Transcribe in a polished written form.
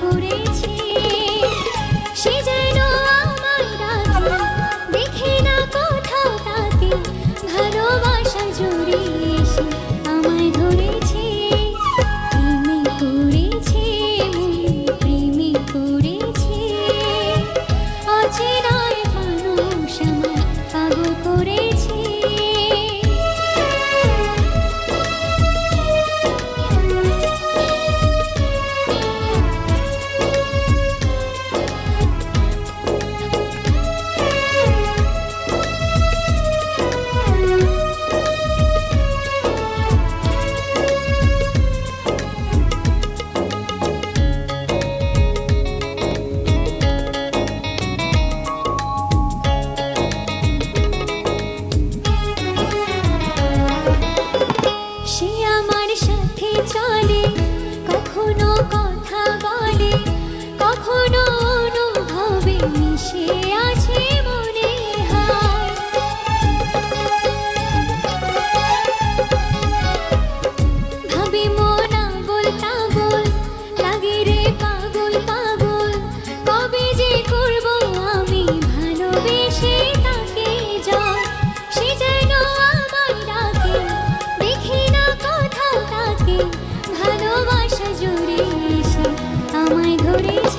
করেছে। সে যেন আমায় ডাকে, দেখে না কোথাও তাকে, ভালোবাসা জুড়ে এসে আমায় ধরেছে। প্রেমে পড়েছে মন, প্রেমে পড়েছে, অচেনায় মানুষ আমায় পাগল করেছে। সে আমার সাথে চলে, কখনো কথা বলে, কখনো অনুভবে মিশে আছে মনে হয়। ভাবে মন আবোল তাবোল, লাগে রে পাগল পাগল, কবে যে করব আমি ভালোবেসে তাকে জয়। সে যেন আমায় ডাকে, দেখি না কোথাও তাকে, ভালোবাসা জুড়ে এসে আমায় ধরেছে।